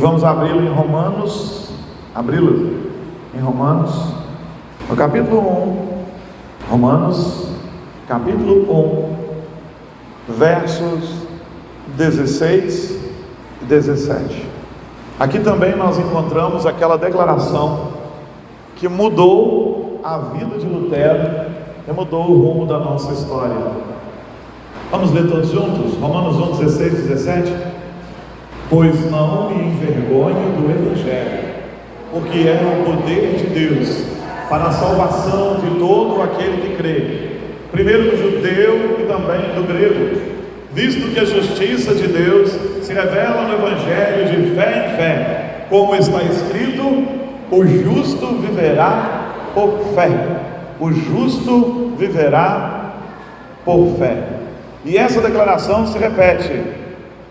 vamos abri-lo em Romanos, no capítulo 1, Romanos, capítulo 1, versos 16 e 17. Aqui também nós encontramos aquela declaração que mudou a vida de Lutero e mudou o rumo da nossa história. Vamos ler todos juntos? Romanos 1, 16 e 17. Pois não me envergonho do Evangelho, porque é o poder de Deus para a salvação de todo aquele que crê, primeiro do judeu e também do grego, visto que a justiça de Deus se revela no Evangelho de fé em fé, como está escrito: o justo viverá por fé. O justo viverá por fé. E essa declaração se repete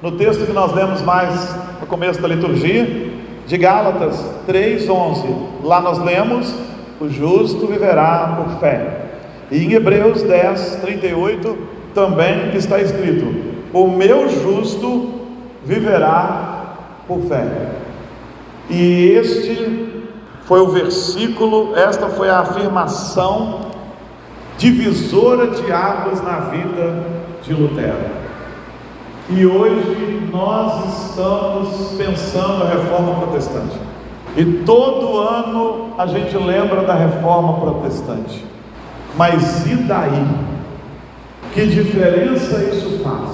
no texto que nós lemos mais no começo da liturgia, de Gálatas 3:11. Lá nós lemos: o justo viverá por fé. E em Hebreus 10:38 também está escrito: o meu justo viverá por fé. E este foi o versículo, esta foi a afirmação divisora de águas na vida de Lutero. E hoje nós estamos pensando a reforma protestante. E todo ano a gente lembra da reforma protestante. Mas e daí? Que diferença isso faz?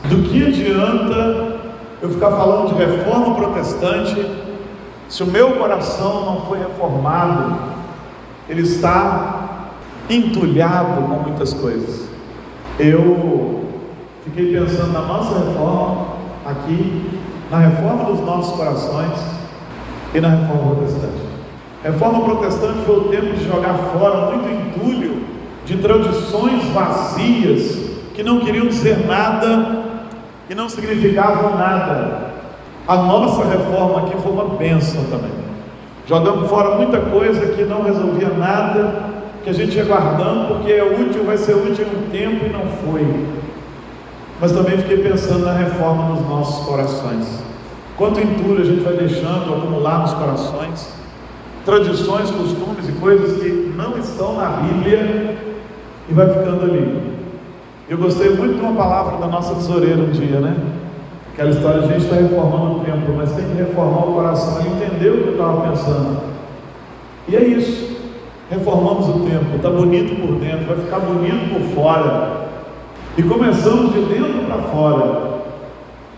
Do que adianta eu ficar falando de reforma protestante se o meu coração não foi reformado? Ele está entulhado com muitas coisas. Eu fiquei pensando na nossa reforma aqui, na reforma dos nossos corações e na reforma protestante. Reforma protestante foi o tempo de jogar fora muito entulho de tradições vazias que não queriam dizer nada e não significavam nada. A nossa reforma aqui foi uma bênção também. Jogamos fora muita coisa que não resolvia nada, que a gente ia guardando porque é útil, vai ser útil em um tempo, e não foi. Mas também fiquei pensando na reforma nos nossos corações. Quanto entulho a gente vai deixando acumular nos corações, tradições, costumes e coisas que não estão na Bíblia, e vai ficando ali. Eu gostei muito de uma palavra da nossa tesoureira um dia, né? Aquela história: a gente está reformando o templo, mas tem que reformar o coração. Ele entendeu o que eu estava pensando. E é isso. Reformamos o templo, está bonito por dentro, vai ficar bonito por fora. E começamos de dentro para fora.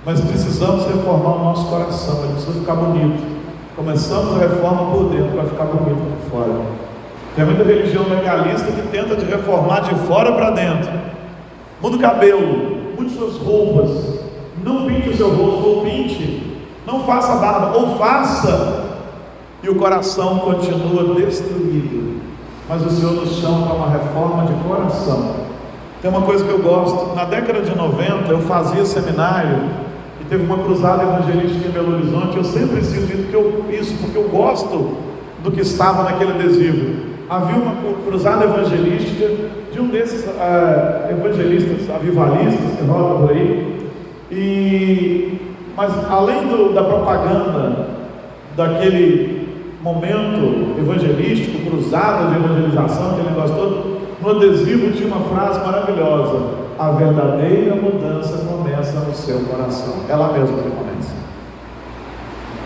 Mas precisamos reformar o nosso coração, ele precisa ficar bonito. Começamos a reforma por dentro para ficar bonito por fora. Tem muita religião legalista que tenta de reformar de fora para dentro. Muda o cabelo, mude suas roupas, não pinte o seu rosto, ou pinte, não faça barba, ou faça, e o coração continua destruído. Mas o Senhor nos chama para uma reforma de coração. Tem uma coisa que eu gosto: na década de 90 eu fazia seminário e teve uma cruzada evangelística em Belo Horizonte. Eu sempre sinto isso porque eu gosto do que estava naquele adesivo. Havia uma cruzada evangelística de um desses evangelistas avivalistas que rodam por aí, mas além da propaganda daquele momento evangelístico, cruzada de evangelização, aquele negócio todo, no adesivo tinha uma frase maravilhosa: a verdadeira mudança começa no seu coração. É lá mesmo que começa.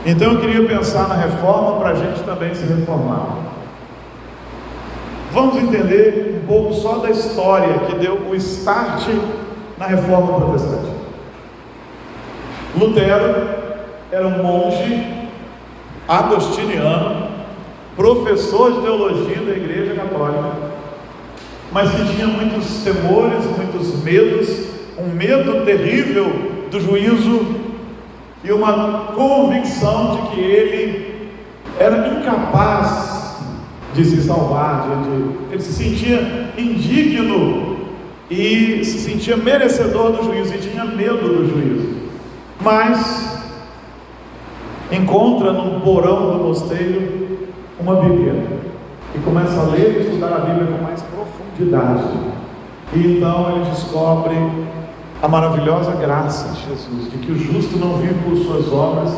Então eu queria pensar na reforma para a gente também se reformar. Vamos entender um pouco só da história que deu o start na reforma protestante. Lutero era um monge agostiniano, professor de teologia da Igreja Católica, mas que tinha muitos temores, muitos medos, um medo terrível do juízo e uma convicção de que ele era incapaz de se salvar, ele se sentia indigno e se sentia merecedor do juízo e tinha medo do juízo. Mas encontra num porão do mosteiro uma Bíblia e começa a ler e estudar a Bíblia com mais profundidade. E então ele descobre a maravilhosa graça de Jesus, de que o justo não vive por suas obras,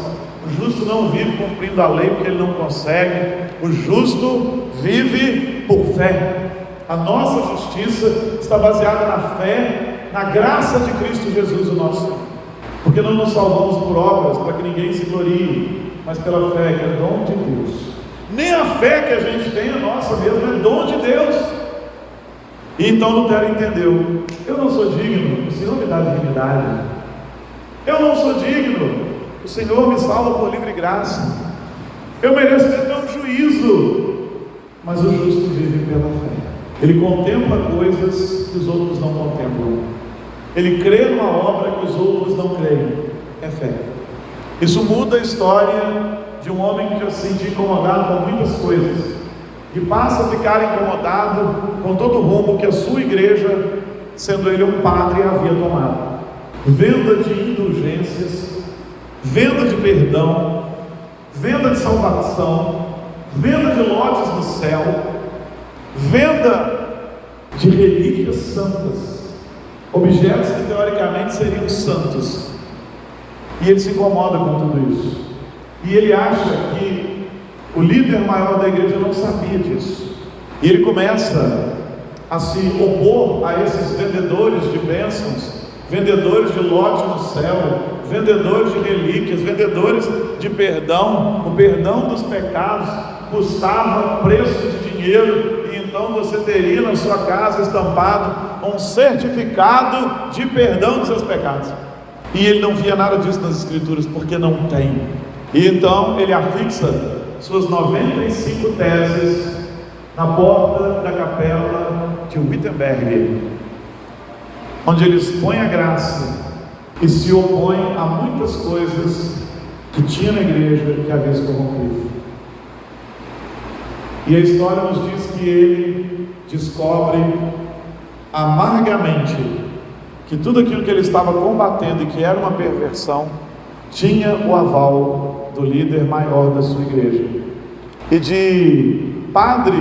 O justo não vive cumprindo a lei porque ele não consegue. O justo vive por fé. A nossa justiça está baseada na fé, na graça de Cristo Jesus, o nosso Senhor. Porque não nos salvamos por obras, para que ninguém se glorie, mas pela fé, que é dom de Deus. Nem a fé que a gente tem é nossa mesmo, é dom de Deus. E então Lutero entendeu: eu não sou digno, o Senhor me dá dignidade. Eu não sou digno, o Senhor me salva por livre graça. Eu mereço até um juízo, mas o justo vive pela fé. Ele contempla coisas que os outros não contemplam. Ele crê numa obra que os outros não creem. É fé. Isso muda a história de um homem que já se sentia incomodado com muitas coisas e passa a ficar incomodado com todo o rumo que a sua igreja, sendo ele um padre, havia tomado. Venda de indulgências, venda de perdão, venda de salvação, venda de lotes no céu, venda de relíquias santas, objetos que teoricamente seriam santos. E ele se incomoda com tudo isso. E ele acha que o líder maior da igreja não sabia disso. E ele começa a se opor a esses vendedores de bênçãos, vendedores de lote no céu, vendedores de relíquias, vendedores de perdão. O perdão dos pecados custava preço de dinheiro, e então você teria na sua casa estampado um certificado de perdão dos seus pecados. E ele não via nada disso nas escrituras, porque não tem. E então ele afixa suas 95 teses na porta da capela de Wittenberg, onde ele expõe a graça e se opõe a muitas coisas que tinha na igreja que havia se corrompido. E a história nos diz que ele descobre amargamente que tudo aquilo que ele estava combatendo e que era uma perversão tinha o aval do líder maior da sua igreja. E de padre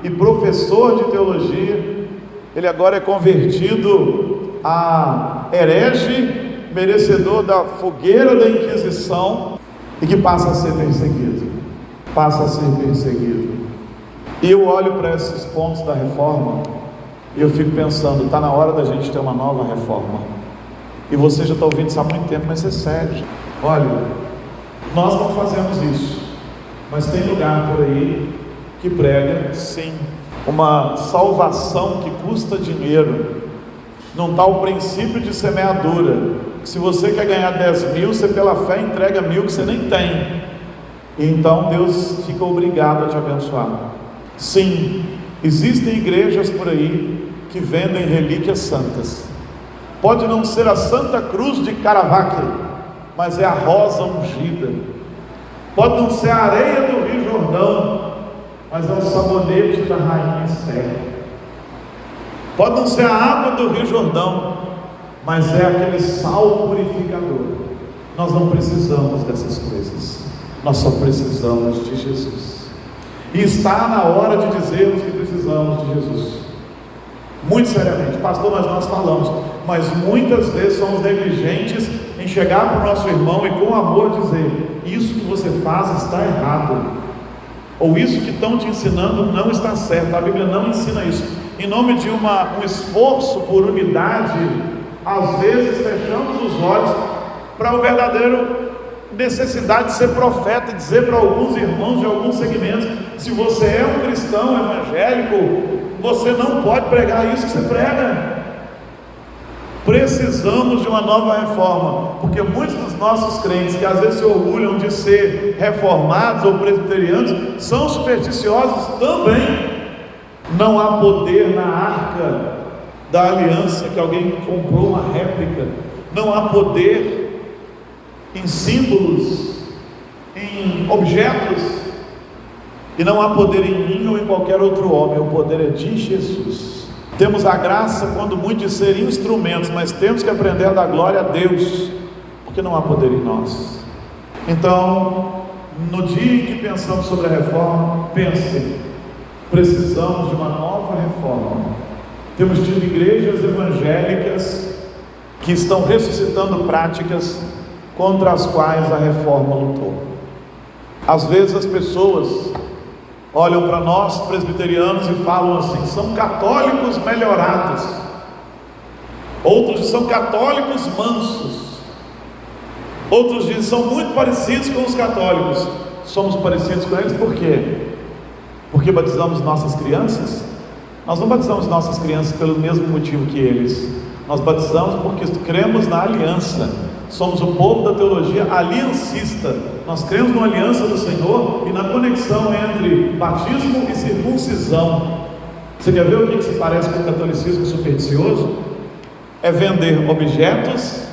e professor de teologia, ele agora é convertido a herege, merecedor da fogueira da Inquisição, e que passa a ser perseguido. Passa a ser perseguido. E eu olho para esses pontos da reforma e eu fico pensando: está na hora da gente ter uma nova reforma. E você já está ouvindo isso há muito tempo, mas é sério. Olha, nós não fazemos isso, mas tem lugar por aí que prega, sim, uma salvação que custa dinheiro. Não está o princípio de semeadura. Se você quer ganhar 10 mil, você pela fé entrega 1.000 que você nem tem. E então Deus fica obrigado a te abençoar. Sim, existem igrejas por aí que vendem relíquias santas. Pode não ser a Santa Cruz de Caravaggio, mas é a rosa ungida. Pode não ser a areia do Rio Jordão, mas é o sabonete da Rainha Esther. Pode não ser a água do Rio Jordão, mas é aquele sal purificador. Nós não precisamos dessas coisas, nós só precisamos de Jesus. E está na hora de dizermos que precisamos de Jesus. Muito seriamente: pastor, mas nós falamos, mas muitas vezes somos negligentes em chegar para o nosso irmão e com amor dizer: isso que você faz está errado, ou isso que estão te ensinando não está certo, a Bíblia não ensina isso. Em nome de um esforço por unidade, às vezes fechamos os olhos para a verdadeira necessidade de ser profeta e dizer para alguns irmãos de alguns segmentos: se você é um cristão evangélico, você não pode pregar isso que você prega. Precisamos de uma nova reforma, porque muitos dos nossos crentes, que às vezes se orgulham de ser reformados ou presbiterianos, são supersticiosos também. Não há poder na arca da aliança que alguém comprou uma réplica. Não há poder em símbolos, em objetos, e não há poder em mim ou em qualquer outro homem. O poder é de Jesus. Temos a graça, quando muito, de ser instrumentos, mas temos que aprender a dar glória a Deus, porque não há poder em nós. Então, no dia em que pensamos sobre a reforma, pense: precisamos de uma nova reforma. Temos tido igrejas evangélicas que estão ressuscitando práticas contra as quais a reforma lutou. Às vezes as pessoas olham para nós presbiterianos e falam assim: são católicos melhorados. Outros dizem: são católicos mansos. Outros dizem: são muito parecidos com os católicos. Somos parecidos com eles por quê? Porque batizamos nossas crianças? Nós não batizamos nossas crianças pelo mesmo motivo que eles. Nós batizamos porque cremos na aliança. Somos o povo da teologia aliancista. Nós cremos na aliança do Senhor e na conexão entre batismo e circuncisão. Você quer ver o que se parece com o catolicismo supersticioso? É vender objetos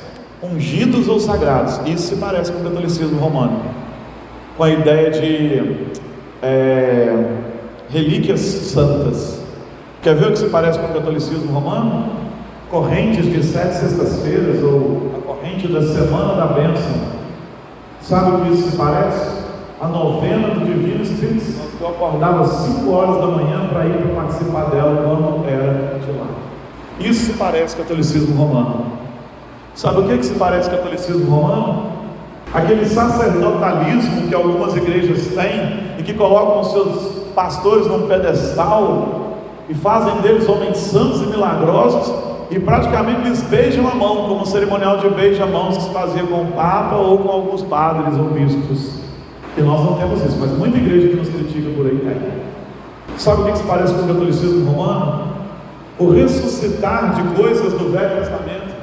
ungidos ou sagrados. Isso se parece com o catolicismo romano, com a ideia de relíquias santas. Quer ver o que se parece com o catolicismo romano? Correntes de 7 sextas-feiras, ou a corrente da Semana da Bênção. Sabe o que isso se parece? A novena do Divino Espírito Santo, que eu acordava às 5 horas da manhã para ir para participar dela quando era de lá. Isso se parece com o catolicismo romano. Sabe o que se parece com o catolicismo romano? Aquele sacerdotalismo que algumas igrejas têm e que colocam os seus pastores num pedestal e fazem deles homens santos e milagrosos e praticamente lhes beijam a mão, como um cerimonial de beija-mãos que se fazia com o Papa ou com alguns padres ou bispos. E nós não temos isso, mas muita igreja que nos critica por aí tem. Sabe o que se parece com o catolicismo romano? O ressuscitar de coisas do Velho Testamento,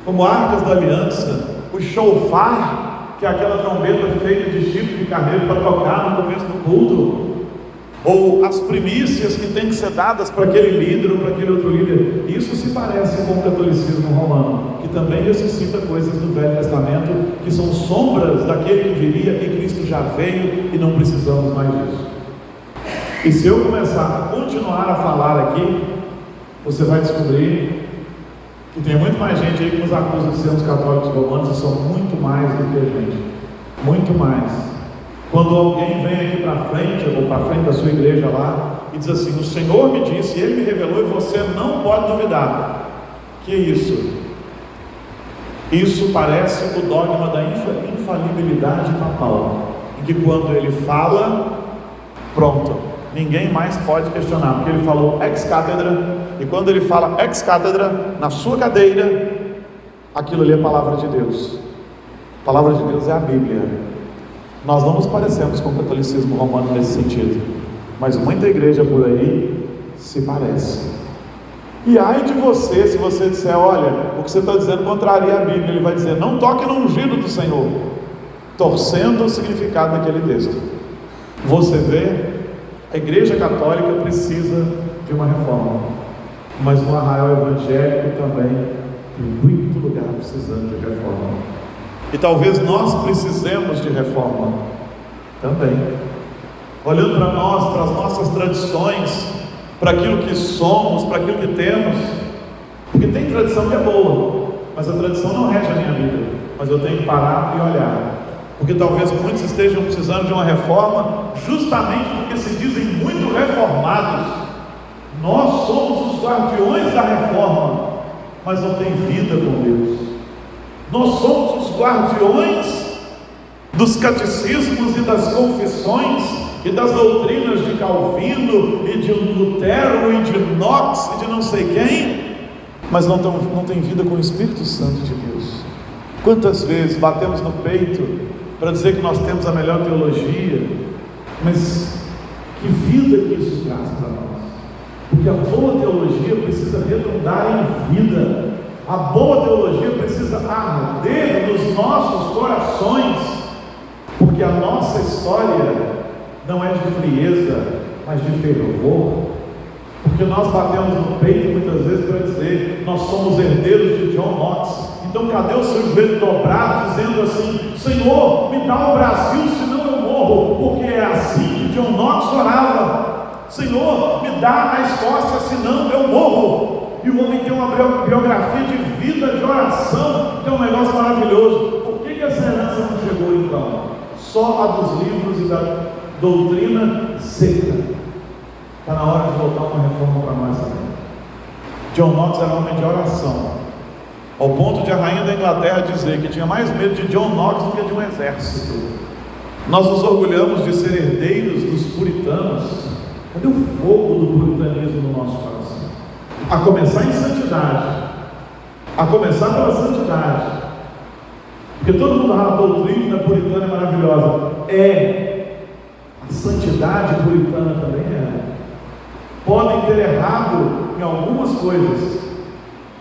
como arcas da aliança, o shofar, que é aquela trombeta feita de chifre de carneiro para tocar no começo do culto, ou as primícias que têm que ser dadas para aquele líder ou para aquele outro líder. Isso se parece com o catolicismo romano, que também ressuscita coisas do Velho Testamento, que são sombras daquele que viria e Cristo já veio e não precisamos mais disso. E se eu começar a continuar a falar aqui, você vai descobrir que tem muito mais gente aí que nos acusa de sermos católicos romanos e são muito mais do que a gente, muito mais. Quando alguém vem aqui para frente, ou para frente da sua igreja lá, e diz assim: o Senhor me disse, Ele me revelou, e você não pode duvidar. Que isso? Isso parece o dogma da infalibilidade papal, em que quando ele fala, pronto, ninguém mais pode questionar, porque ele falou ex cátedra, e quando ele fala ex cátedra, na sua cadeira, aquilo ali é a palavra de Deus. A palavra de Deus é a Bíblia. Nós não nos parecemos com o catolicismo romano nesse sentido, mas muita igreja por aí se parece. E ai de você, se você disser: olha, o que você está dizendo contraria a Bíblia. Ele vai dizer: não toque no ungido do Senhor, torcendo o significado daquele texto. Você vê, a igreja católica precisa de uma reforma, mas no arraial evangélico também tem muito lugar precisando de reforma. E talvez nós precisemos de reforma também, olhando para nós, para as nossas tradições, para aquilo que somos, para aquilo que temos, porque tem tradição que é boa, mas a tradição não rege a minha vida, mas eu tenho que parar e olhar, porque talvez muitos estejam precisando de uma reforma, justamente porque se dizem muito reformados. Nós somos os guardiões da reforma, mas não tem vida com Deus. Nós somos os guardiões dos catecismos e das confissões e das doutrinas de Calvino e de Lutero e de Knox e de não sei quem, mas não tem vida com o Espírito Santo de Deus. Quantas vezes batemos no peito para dizer que nós temos a melhor teologia, mas que vida que isso traz para nós? Porque a boa teologia precisa redundar em vida. A boa teologia precisa arder nos nossos corações, porque a nossa história não é de frieza, mas de fervor. Porque nós batemos no peito muitas vezes para dizer: nós somos herdeiros de John Knox. Então cadê o seu joelho dobrado dizendo assim: Senhor, me dá o Brasil, senão eu morro? Porque é assim que John Knox orava: Senhor, me dá a Escócia, senão eu morro. E o homem tem uma biografia de vida, de oração, que é um negócio maravilhoso. Por que essa herança não chegou então? Só a dos livros e da doutrina seca. Está na hora de voltar uma reforma para nós também. John Knox era um homem de oração. ao ponto de a rainha da Inglaterra dizer que tinha mais medo de John Knox do que de um exército. Nós nos orgulhamos de ser herdeiros dos puritanos. Cadê o fogo do puritanismo no nosso coração? A começar em santidade, a começar pela santidade, porque todo mundo a doutrina puritana é maravilhosa. A santidade puritana também é. Podem ter errado em algumas coisas,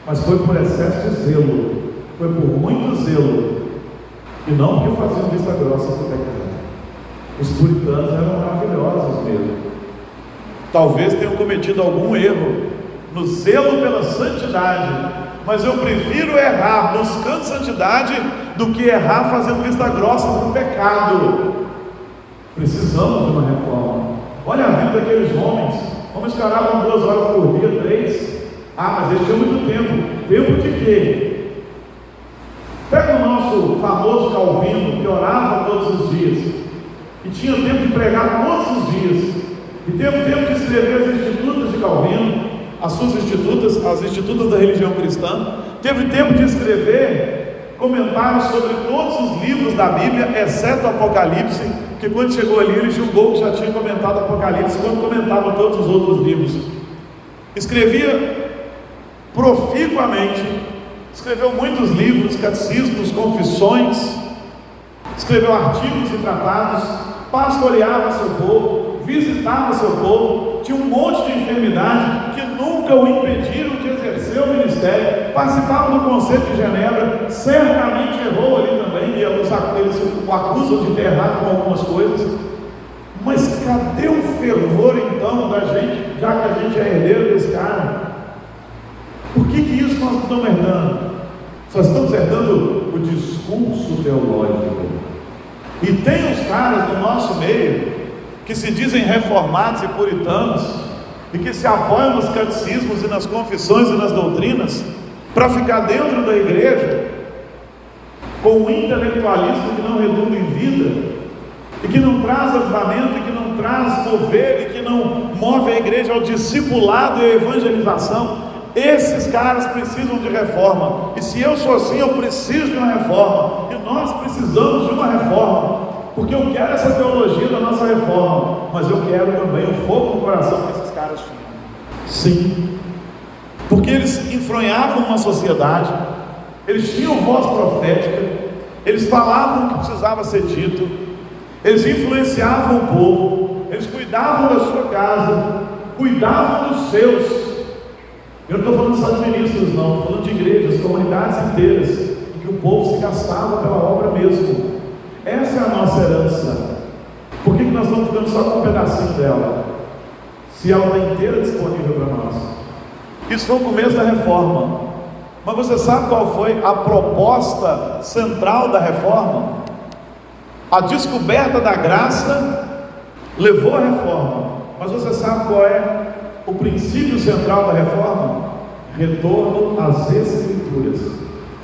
mas foi por excesso de zelo, foi por muito zelo, e não porque faziam vista grossa para o pecado. Os puritanos eram maravilhosos mesmo. Talvez tenham cometido algum erro no zelo pela santidade, mas eu prefiro errar buscando santidade do que errar fazendo vista grossa para o pecado. Precisamos de uma reforma. Olha a vida daqueles homens que oravam 2 horas por dia, 3. Mas eles tinham muito tempo. Tempo de quê? Pega o nosso famoso Calvino, que orava todos os dias, e tinha tempo de pregar todos os dias, e teve tempo de escrever as institutas de Calvino, as suas institutas, as institutas da religião cristã, teve tempo de escrever comentários sobre todos os livros da Bíblia, exceto o Apocalipse, que quando chegou ali ele julgou que já tinha comentado o Apocalipse quando comentava todos os outros livros. Escrevia proficuamente, escreveu muitos livros, catecismos, confissões, escreveu artigos e tratados, pastoreava seu povo, visitava seu povo, tinha um monte de enfermidade que nunca o impediram de exercer o ministério, participava do Conselho de Genebra, certamente errou ali também, e eles o acusam de ter errado com algumas coisas, mas cadê o fervor então da gente, já que a gente é herdeiro desse cara? Por que isso nós não estamos herdando? Nós estamos herdando o discurso teológico. E tem os caras do nosso meio que se dizem reformados e puritanos e que se apoiam nos catecismos e nas confissões e nas doutrinas para ficar dentro da igreja com um intelectualismo que não redunda em vida e que não traz avivamento, e que não traz mover, e que não move a igreja ao discipulado e à evangelização. Esses caras precisam de reforma, e se eu sou assim, eu preciso de uma reforma, e nós precisamos de uma reforma, porque eu quero essa teologia da nossa reforma, mas eu quero também o fogo no coração que esses caras tinham. Sim, porque eles enfronhavam uma sociedade, eles tinham voz profética, eles falavam o que precisava ser dito, eles influenciavam o povo, eles cuidavam da sua casa, cuidavam dos seus. Eu não estou falando só de ministros, não, estou falando de igrejas, comunidades inteiras, em que o povo se gastava pela obra mesmo. Essa é a nossa herança. Por que nós estamos ficando só com um pedacinho dela, se ela está inteira disponível para nós? Isso foi o começo da reforma. Mas você sabe qual foi a proposta central da reforma? A descoberta da graça levou à reforma. Mas você sabe qual é o princípio central da reforma? Retorno às Escrituras,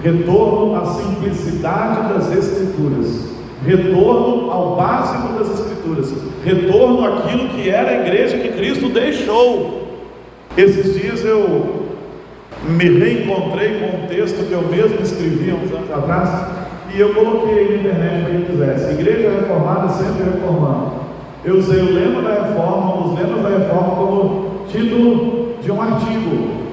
retorno à simplicidade das Escrituras, retorno ao básico das Escrituras, retorno àquilo que era a igreja que Cristo deixou. Esses dias eu me reencontrei com um texto que eu mesmo escrevi há uns anos atrás, e eu coloquei na internet para quem quisesse: Igreja Reformada sempre reformando. Eu usei o lema da reforma, um dos lemas da reforma, como título de um artigo.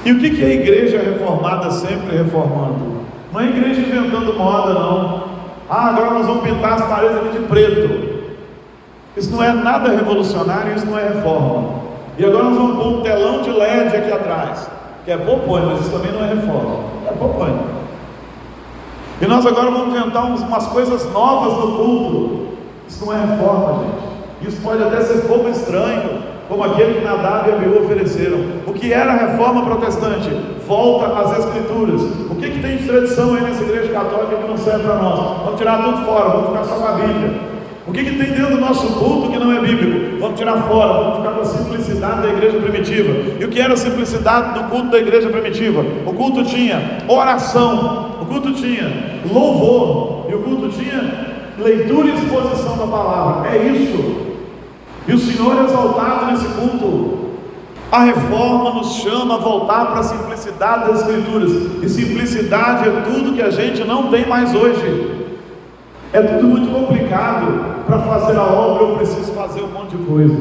E o que é a igreja reformada sempre reformando? Não é a igreja inventando moda, não. Agora nós vamos pintar as paredes aqui de preto. Isso não é nada revolucionário, isso não é reforma. E agora nós vamos pôr um telão de LED aqui atrás, que é popõe, mas isso também não é reforma, é popõe. E nós agora vamos inventar umas coisas novas no culto. Isso não é reforma, gente. Isso pode até ser fogo estranho, como aquele que Nadab e Abiú ofereceram. O que era a reforma protestante? Volta às Escrituras. O que tem de tradição aí nessa igreja católica que não serve para nós? Vamos tirar tudo fora, vamos ficar só com a Bíblia. O que tem dentro do nosso culto que não é bíblico? Vamos tirar fora, vamos ficar com a simplicidade da igreja primitiva. E o que era a simplicidade do culto da igreja primitiva? O culto tinha oração, o culto tinha louvor, e o culto tinha leitura e exposição da palavra. É isso. E o Senhor é exaltado nesse culto. A reforma nos chama a voltar para a simplicidade das Escrituras, e simplicidade é tudo que a gente não tem mais hoje. É tudo muito complicado. Para fazer a obra eu preciso fazer um monte de coisa.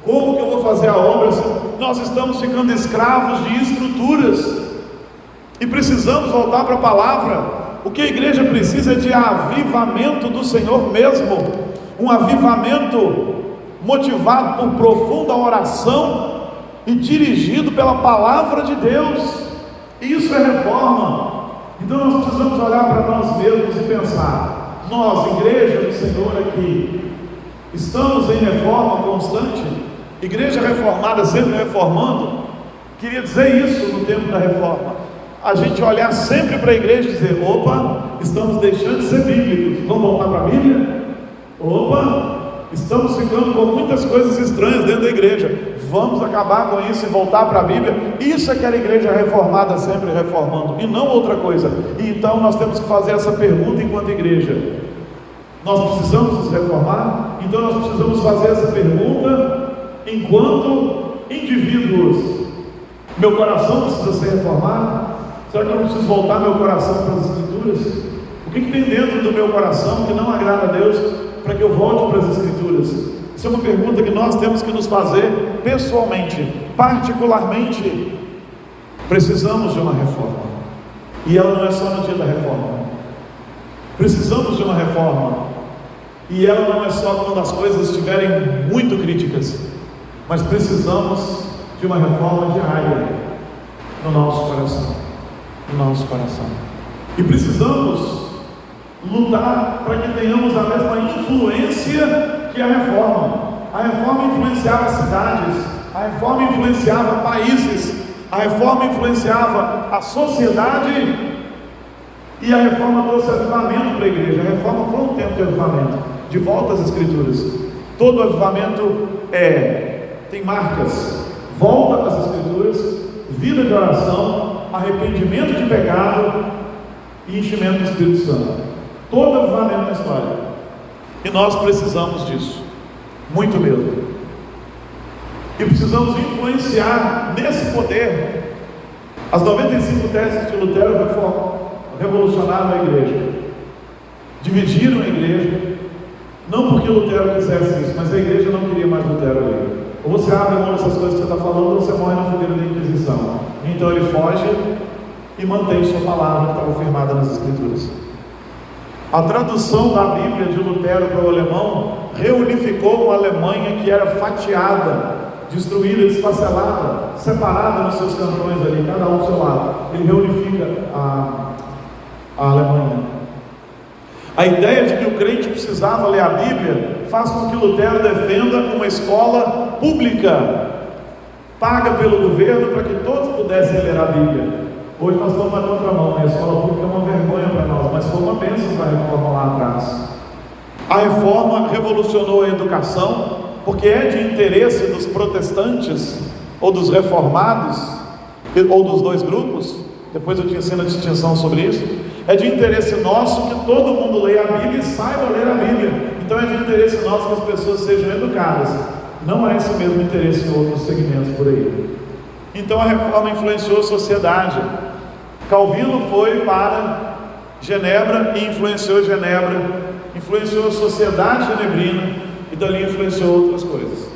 Como que eu vou fazer a obra se nós estamos ficando escravos de estruturas? E precisamos voltar para a palavra. O que a igreja precisa é de avivamento do Senhor mesmo, um avivamento motivado por profunda oração e dirigido pela palavra de Deus. Isso é reforma. Então nós precisamos olhar para nós mesmos e pensar: nós, igreja do Senhor aqui, estamos em reforma constante? Igreja reformada, sempre reformando. Queria dizer isso no tempo da reforma: a gente olhar sempre para a igreja e dizer: opa, estamos deixando de ser bíblicos, vamos voltar para a Bíblia? Opa, estamos ficando com muitas coisas estranhas dentro da igreja, vamos acabar com isso e voltar para a Bíblia. Isso é que era a igreja reformada, sempre reformando, e não outra coisa. E então nós temos que fazer essa pergunta enquanto igreja: nós precisamos nos reformar? Então nós precisamos fazer essa pergunta enquanto indivíduos. Meu coração precisa ser reformado? Será que eu não preciso voltar meu coração para as Escrituras? O que tem dentro do meu coração que não agrada a Deus para que eu volte para as Escrituras? Isso é uma pergunta que nós temos que nos fazer pessoalmente, particularmente. Precisamos de uma reforma, e ela não é só no dia da reforma. Precisamos de uma reforma, e ela não é só quando as coisas estiverem muito críticas, mas precisamos de uma reforma diária no nosso coração. E precisamos lutar para que tenhamos a mesma influência que a reforma. A reforma influenciava cidades, a reforma influenciava países, a reforma influenciava a sociedade, e a reforma trouxe avivamento para a igreja. A reforma foi um tempo de avivamento, de volta às Escrituras. Todo avivamento tem marcas: volta às Escrituras, vida de oração, arrependimento de pecado e enchimento do Espírito Santo. Todo avivamento na história, e nós precisamos disso, muito mesmo. E precisamos influenciar nesse poder. As 95 teses de Lutero revolucionaram a igreja, dividiram a igreja, não porque Lutero quisesse isso, mas a igreja não queria mais Lutero ali. Ou você abre mão dessas coisas que você está falando, ou você morre na fogueira da Inquisição. Então ele foge e mantém sua palavra que estava firmada nas Escrituras. A tradução da Bíblia de Lutero para o alemão reunificou uma Alemanha que era fatiada, destruída, esfacelada, separada nos seus cantões ali, cada um do seu lado. Ele reunifica a Alemanha. A ideia de que o crente precisava ler a Bíblia faz com que Lutero defenda uma escola pública, paga pelo governo, para que todos pudessem ler a Bíblia. Hoje nós estamos na contramão, a escola pública é uma vergonha para nós, mas foi uma bênção para a reforma lá atrás. A reforma revolucionou a educação, porque é de interesse dos protestantes, ou dos reformados, ou dos dois grupos. Depois eu te ensino a distinção sobre isso. É de interesse nosso que todo mundo leia a Bíblia e saiba ler a Bíblia. Então é de interesse nosso que as pessoas sejam educadas. Não é esse mesmo interesse em outros segmentos por aí. Então a reforma influenciou a sociedade. Calvino foi para Genebra e influenciou Genebra, influenciou a sociedade genebrina, e dali influenciou outras coisas.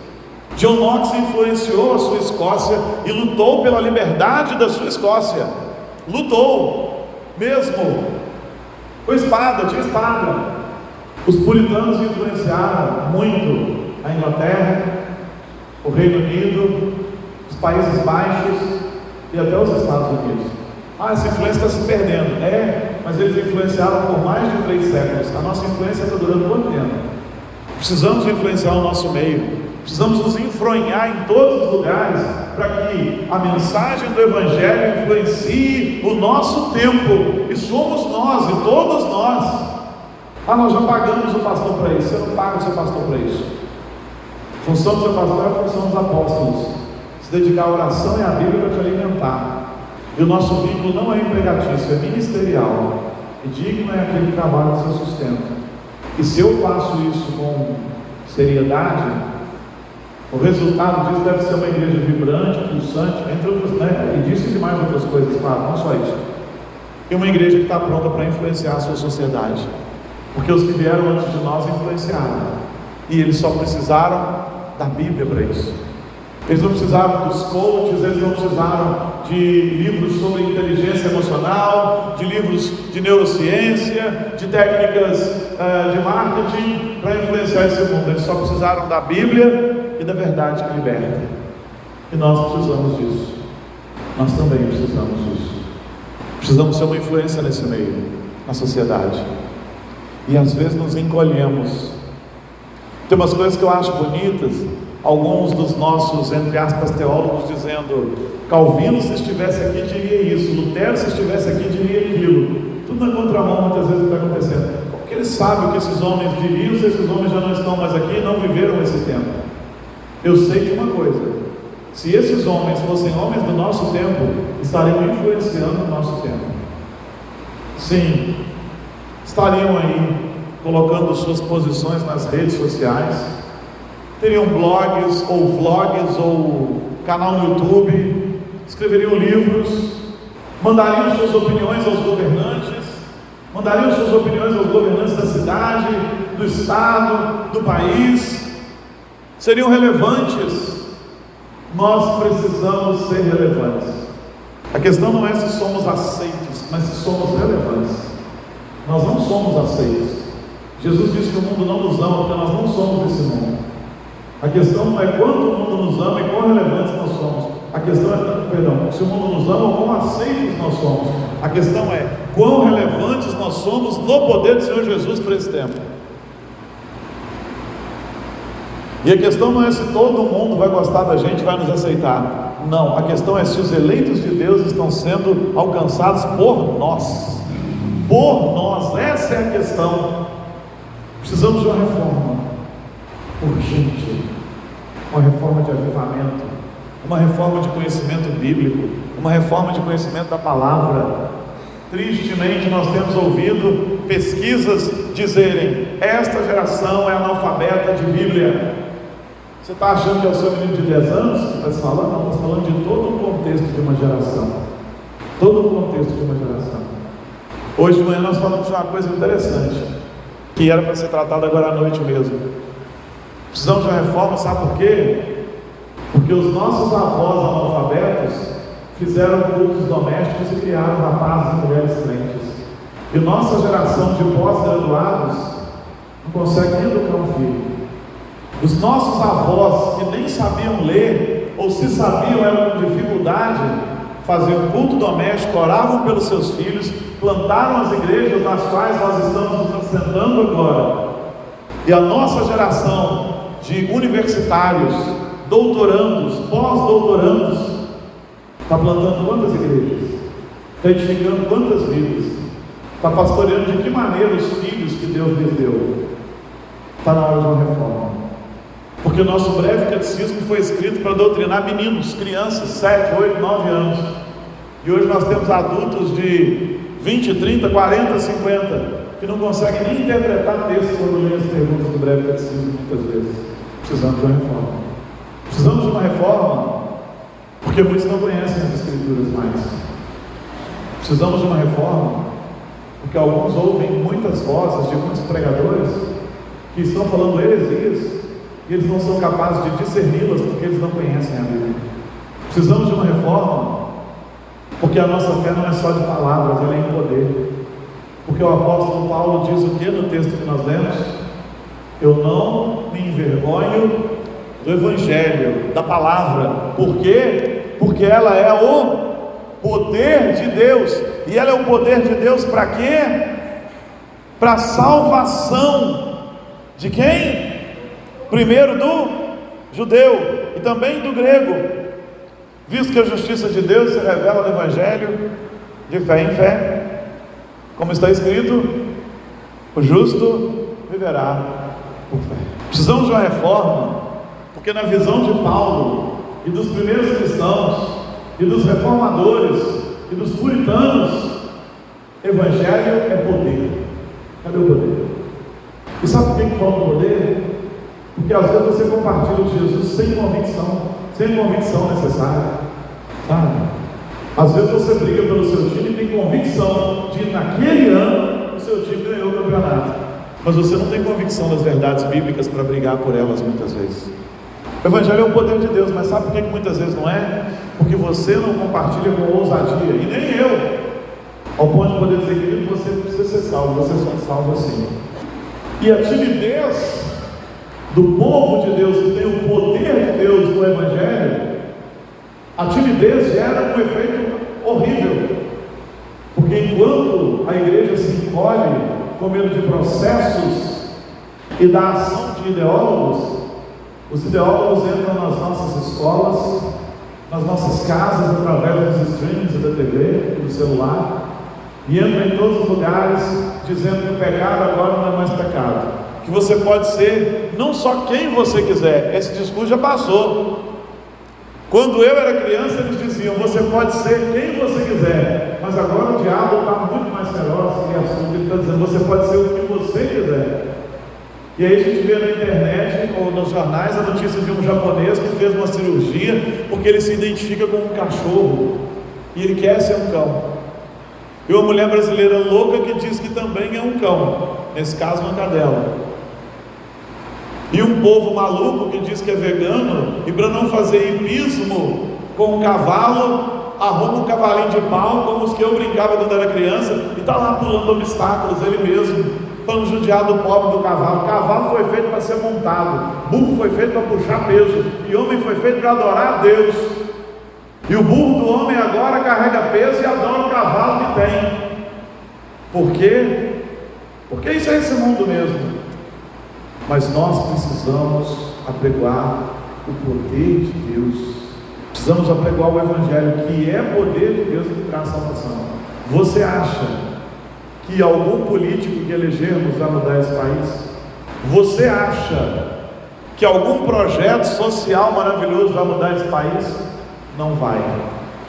John Knox influenciou a sua Escócia e lutou pela liberdade da sua Escócia. Lutou mesmo, com espada, tinha espada. Os puritanos influenciaram muito a Inglaterra, o Reino Unido, os Países Baixos e até os Estados Unidos. Essa influência está se perdendo. Mas eles influenciaram por mais de 3 séculos. A nossa influência está durando quanto tempo? Precisamos influenciar o nosso meio, precisamos nos enfronhar em todos os lugares, para que a mensagem do Evangelho influencie o nosso tempo, e somos nós, e todos nós. Nós já pagamos o pastor para isso. Você não paga o seu pastor para isso. A função do seu pastor é a função dos apóstolos, se dedicar à oração e à Bíblia para te alimentar. E o nosso vínculo não é empregatício, é ministerial, e digno é aquele que trabalha no seu sustento. E se eu faço isso com seriedade, O resultado disso deve ser uma igreja vibrante, pulsante, entre outras, né? E disse de mais outras coisas, claro, não só isso. E uma igreja que está pronta para influenciar a sua sociedade. Porque os que vieram antes de nós influenciaram. E eles só precisaram da Bíblia para isso. Eles não precisaram dos coaches, eles não precisaram de livros sobre inteligência emocional, de livros de neurociência, de técnicas de marketing para influenciar esse mundo. Eles só precisaram da Bíblia e da verdade que liberta. E nós precisamos disso. Nós também precisamos disso. Precisamos ser uma influência nesse meio, na sociedade. E às vezes nos encolhemos. Tem umas coisas que eu acho bonitas. Alguns dos nossos, entre aspas, teólogos dizendo: Calvino, se estivesse aqui, diria isso. Lutero, se estivesse aqui, diria aquilo. Tudo na contramão, muitas vezes, está acontecendo. Porque eles sabem o que esses homens diriam, se esses homens já não estão mais aqui e não viveram esse tempo. Eu sei de uma coisa: se esses homens fossem homens do nosso tempo, estariam influenciando o nosso tempo. Sim, estariam aí colocando suas posições nas redes sociais, teriam blogs ou vlogs ou canal no YouTube, escreveriam livros, mandariam suas opiniões aos governantes, mandariam suas opiniões aos governantes da cidade, do estado, do país, seriam relevantes. Nós precisamos ser relevantes. A questão não é se somos aceitos, mas se somos relevantes. Nós não somos aceitos. Jesus disse que o mundo não nos ama porque nós não somos desse mundo. A questão não é quanto o mundo nos ama e quão relevantes nós somos. A questão é, se o mundo nos ama ou quão aceitos nós somos. A questão é quão relevantes nós somos no poder do Senhor Jesus para esse tempo. E a questão não é se todo mundo vai gostar da gente, vai nos aceitar. Não, a questão é se os eleitos de Deus estão sendo alcançados por nós. Por nós, essa é a questão. Precisamos de uma reforma urgente, uma reforma de avivamento, uma reforma de conhecimento bíblico, uma reforma de conhecimento da palavra. Tristemente nós temos ouvido pesquisas dizerem: esta geração é analfabeta de Bíblia. Você está achando que é o seu menino de 10 anos que está falando? Não, estamos falando de todo o contexto de uma geração. Todo o contexto de uma geração. Hoje de manhã nós falamos de uma coisa interessante, que era para ser tratada agora à noite mesmo. Precisamos de uma reforma, sabe por quê? Porque os nossos avós analfabetos fizeram cultos domésticos e criaram rapazes e mulheres crentes. E nossa geração de pós-graduados não consegue nem educar um filho. Os nossos avós que nem sabiam ler, ou se sabiam eram com dificuldade, faziam culto doméstico, oravam pelos seus filhos, plantaram as igrejas nas quais nós estamos nos assentando agora. E a nossa geração de universitários, doutorandos, pós-doutorandos, está plantando quantas igrejas? Está edificando quantas vidas? Está pastoreando de que maneira os filhos que Deus lhes deu? Está na hora de uma reforma. Porque o nosso breve catecismo foi escrito para doutrinar meninos, crianças, 7, 8, 9 anos. E hoje nós temos adultos de 20, 30, 40, 50, que não conseguem nem interpretar texto quando leem as perguntas do breve catecismo, muitas vezes. Precisamos de uma reforma. Precisamos de uma reforma, porque muitos não conhecem as Escrituras mais. Precisamos de uma reforma, porque alguns ouvem muitas vozes de muitos pregadores que estão falando heresias, e eles não são capazes de discerni-las porque eles não conhecem a Bíblia. Precisamos de uma reforma, porque a nossa fé não é só de palavras, ela é em poder. Porque o apóstolo Paulo diz o que no texto que nós lemos? Eu não me envergonho do Evangelho, da palavra. Por quê? Porque ela é o poder de Deus. E ela é o poder de Deus para quê? Para a salvação de quem? Primeiro do judeu e também do grego, visto que a justiça de Deus se revela no Evangelho de fé em fé, como está escrito: o justo viverá por fé. Precisamos de uma reforma, porque na visão de Paulo e dos primeiros cristãos e dos reformadores e dos puritanos, Evangelho é poder. Cadê o poder? E sabe por que falam do poder? Porque às vezes você compartilha de Jesus sem convicção necessária, sabe? Às vezes você briga pelo seu time e tem convicção de naquele ano o seu time ganhou o campeonato, mas você não tem convicção das verdades bíblicas para brigar por elas muitas vezes. O Evangelho é o poder de Deus, mas sabe por que muitas vezes não é? Porque você não compartilha com ousadia, e nem eu, ao ponto de poder dizer que você precisa ser salvo, você só é salvo assim. E a timidez do povo de Deus, que tem o poder de Deus no Evangelho, a timidez gera um efeito horrível, porque enquanto a igreja se encolhe com medo de processos e da ação de ideólogos, os ideólogos entram nas nossas escolas, nas nossas casas, através dos streams da TV e do celular, e entram em todos os lugares dizendo que o pecado agora não é mais pecado, que você pode ser não só quem você quiser. Esse discurso já passou. Quando eu era criança, eles diziam: você pode ser quem você quiser, mas agora o diabo está muito mais feroz que assunto. Ele está dizendo: você pode ser o que você quiser. E aí a gente vê na internet ou nos jornais a notícia de um japonês que fez uma cirurgia porque ele se identifica como um cachorro e ele quer ser um cão. E uma mulher brasileira louca que diz que também é um cão, nesse caso uma cadela. E um povo maluco que diz que é vegano e para não fazer hipismo com um cavalo, arruma um cavalinho de pau como os que eu brincava quando era criança e está lá pulando obstáculos ele mesmo, para não judiar do pobre do cavalo. O cavalo foi feito para ser montado, burro foi feito para puxar peso, e homem foi feito para adorar a Deus. E o burro do homem agora carrega peso e adora o cavalo que tem. Por quê? Porque isso é esse mundo mesmo. Mas nós precisamos apregoar o poder de Deus, precisamos apregoar o Evangelho, que é poder de Deus que traz salvação. Você acha que algum político que elegermos vai mudar esse país? Você acha que algum projeto social maravilhoso vai mudar esse país? Não vai.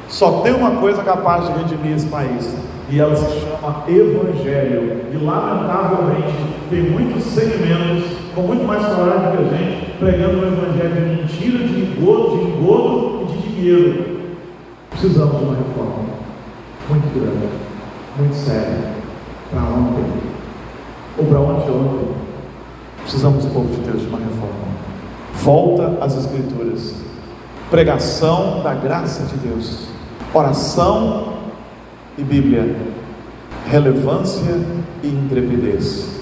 Só tem uma coisa capaz de redimir esse país, e ela se chama Evangelho. E lamentavelmente tem muitos segmentos com muito mais coragem que a gente pregando o Evangelho de mentira, de engodo e de dinheiro. Precisamos de uma reforma muito grande, muito séria. Para ontem, ou para ontem, precisamos, povo de Deus, de uma reforma. Volta às Escrituras, pregação da graça de Deus, oração e Bíblia, relevância e intrepidez.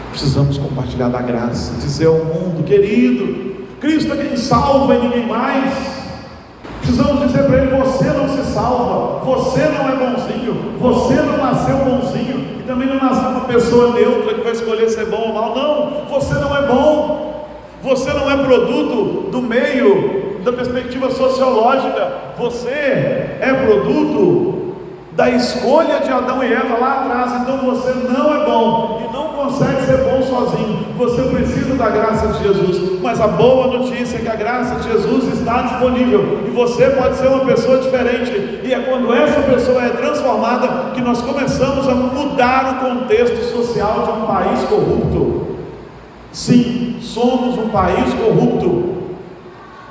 Precisamos compartilhar da graça, dizer ao mundo: querido, Cristo é quem salva e ninguém mais. Precisamos dizer para ele: você não se salva, você não é bonzinho, você não nasceu bonzinho, e também não nasceu uma pessoa neutra que vai escolher ser bom ou mal. Não, você não é bom, você não é produto do meio, da perspectiva sociológica, você é produto da escolha de Adão e Eva lá atrás. Então você não é bom e não consegue ser bom sozinho, você precisa da graça de Jesus. Mas a boa notícia é que a graça de Jesus está disponível e você pode ser uma pessoa diferente, e é quando essa pessoa é transformada que nós começamos a mudar o contexto social de um país corrupto. Sim, somos um país corrupto,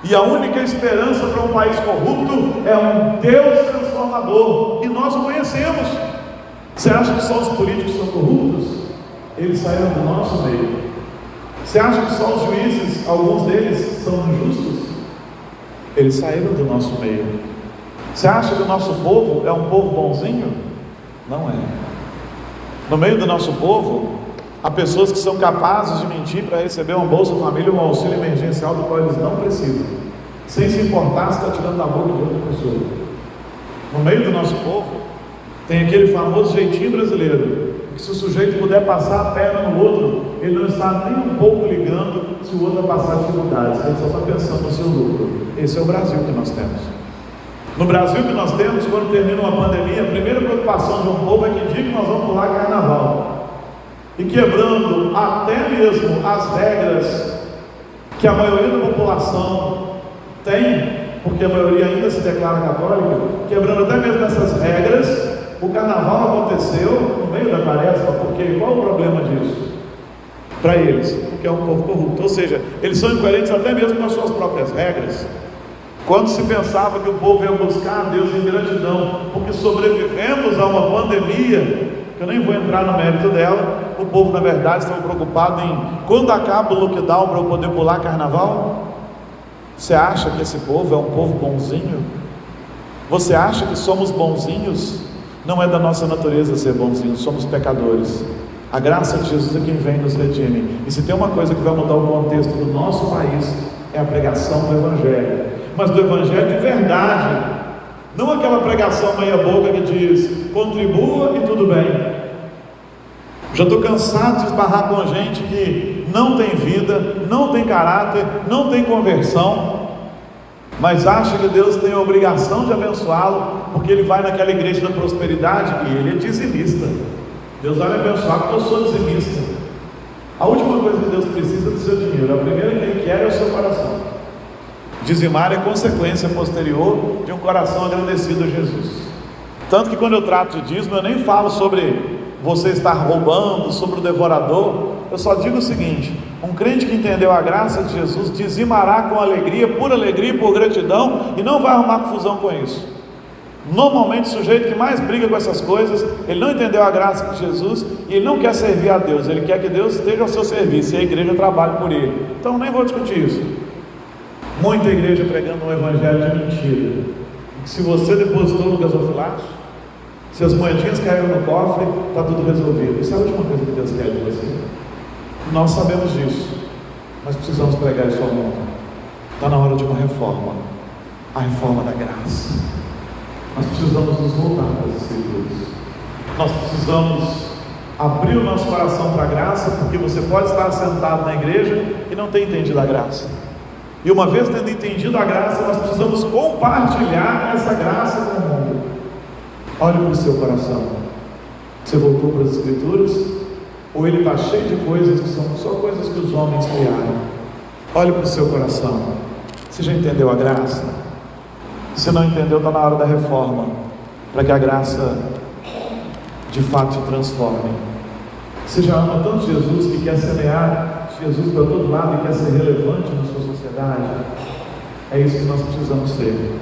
e a única esperança para um país corrupto é um Deus transformador, e nós o conhecemos. Você acha que só os políticos são corruptos? Eles saíram do nosso meio. Você acha que só os juízes, alguns deles, são injustos? Eles saíram do nosso meio. Você acha que o nosso povo é um povo bonzinho? Não é. No meio do nosso povo, há pessoas que são capazes de mentir para receber uma Bolsa Família ou um auxílio emergencial do qual eles não precisam, sem se importar se está tirando da boca de outra pessoa. No meio do nosso povo, tem aquele famoso jeitinho brasileiro, que se o sujeito puder passar a perna no outro, ele não está nem um pouco ligando se o outro vai passar dificuldades, ele só está pensando no seu lucro. Esse é o Brasil que nós temos. No Brasil que nós temos, quando termina uma pandemia, a primeira preocupação de um povo é que dia que nós vamos pular carnaval, e quebrando até mesmo as regras que a maioria da população tem, porque a maioria ainda se declara católica, quebrando até mesmo essas regras. O carnaval aconteceu no meio da quaresma, porque qual o problema disso? para eles, porque é um povo corrupto. Ou seja, eles são incoerentes até mesmo com as suas próprias regras. Quando se pensava que o povo ia buscar a Deus em gratidão, porque sobrevivemos a uma pandemia, que eu nem vou entrar no mérito dela, o povo na verdade estava preocupado em quando acaba o lockdown para eu poder pular carnaval. Você acha que esse povo é um povo bonzinho? Você acha que somos bonzinhos? Não é da nossa natureza ser bonzinhos, somos pecadores. A graça de Jesus é quem vem nos redime. E se tem uma coisa que vai mudar o contexto do nosso país, é a pregação do Evangelho. Mas do Evangelho de verdade, não aquela pregação meia boca que diz contribua e tudo bem. Já estou cansado de esbarrar com gente que não tem vida, não tem caráter, não tem conversão, mas acha que Deus tem a obrigação de abençoá-lo, porque ele vai naquela igreja da prosperidade e ele é dizimista. Deus vai me abençoar porque eu sou dizimista. A última coisa que Deus precisa é do seu dinheiro, a primeira que Ele quer é o seu coração. Dizimar é consequência posterior de um coração agradecido a Jesus. Tanto que quando eu trato de dízimo, eu nem falo sobre você estar roubando, sobre o devorador. Eu só digo o seguinte: um crente que entendeu a graça de Jesus dizimará com alegria e por gratidão, e não vai arrumar confusão com isso. Normalmente o sujeito que mais briga com essas coisas, ele não entendeu a graça de Jesus e ele não quer servir a Deus, ele quer que Deus esteja ao seu serviço e a igreja trabalhe por ele. Então nem vou discutir isso. Muita igreja pregando um evangelho de mentira, que se você depositou no gasofilácio, se as moedinhas caíram no cofre, está tudo resolvido. Isso é a última coisa que Deus quer de você. Nós sabemos disso, mas precisamos pregar isso ao mundo. Está na hora de uma reforma, a reforma da graça. Nós precisamos nos voltar para as Escrituras. Nós precisamos abrir o nosso coração para a graça, porque você pode estar sentado na igreja e não ter entendido a graça. E uma vez tendo entendido a graça, nós precisamos compartilhar essa graça com o mundo. Olhe para o seu coração. Você voltou para as Escrituras? Ou ele está cheio de coisas que são só coisas que os homens criaram? Olhe para o seu coração. Você já entendeu a graça? Se não entendeu, está na hora da reforma, para que a graça de fato te transforme. Você já ama tanto Jesus que quer semear Jesus para todo lado e quer ser relevante na sua sociedade? É isso que nós precisamos ser.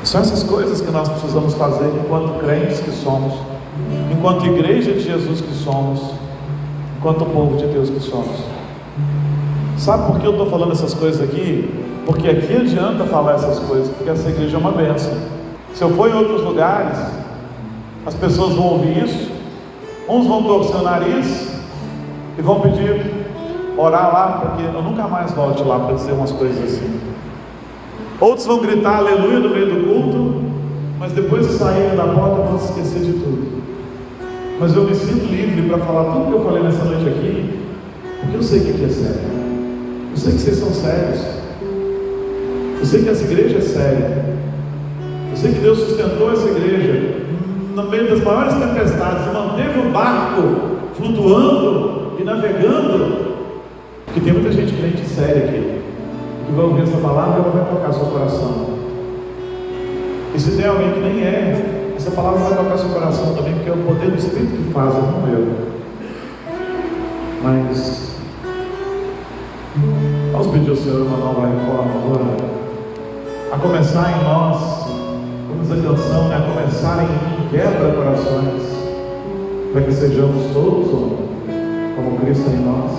São essas coisas que nós precisamos fazer enquanto crentes que somos, enquanto igreja de Jesus que somos, enquanto povo de Deus que somos. Sabe por que eu estou falando essas coisas aqui? Porque aqui adianta falar essas coisas, porque essa igreja é uma bênção. Se eu for em outros lugares, as pessoas vão ouvir isso, uns vão torcer o nariz e vão pedir, orar lá, porque eu nunca mais volte lá para dizer umas coisas assim. Outros vão gritar aleluia no meio do culto, mas depois que saírem da porta vão se esquecer de tudo. Mas eu me sinto livre para falar tudo que eu falei nessa noite aqui, porque eu sei que aqui é sério. Eu sei que vocês são sérios. Eu sei que essa igreja é séria. Eu sei que Deus sustentou essa igreja no meio das maiores tempestades e manteve o barco flutuando e navegando. Porque tem muita gente crente séria aqui, que vai ouvir essa palavra e ela vai tocar seu coração. E se tem alguém que nem é, essa palavra vai tocar seu coração também, porque é o poder do Espírito que faz, não eu. Mas vamos pedir ao Senhor uma nova reforma agora. A começar em nós, como diz a canção, a começar em quebra corações, para que sejamos todos como Cristo em nós.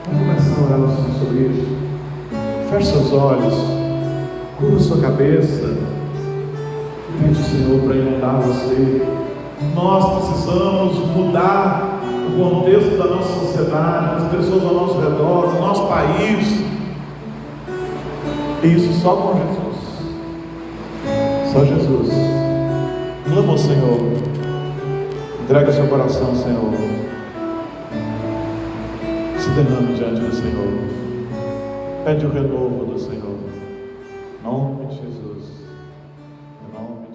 Vamos começar a orar ao Senhor sobre isso. Feche seus olhos, curva sua cabeça, pede ao Senhor para inundar você. Nós precisamos mudar o contexto da nossa sociedade, das pessoas ao nosso redor, do nosso país. E isso só com Jesus. Só Jesus. Clama ao Senhor. Entrega seu coração, Senhor. Se derrame diante do Senhor. Pede o renovo do Senhor. Em nome de Jesus. Em nome de Jesus.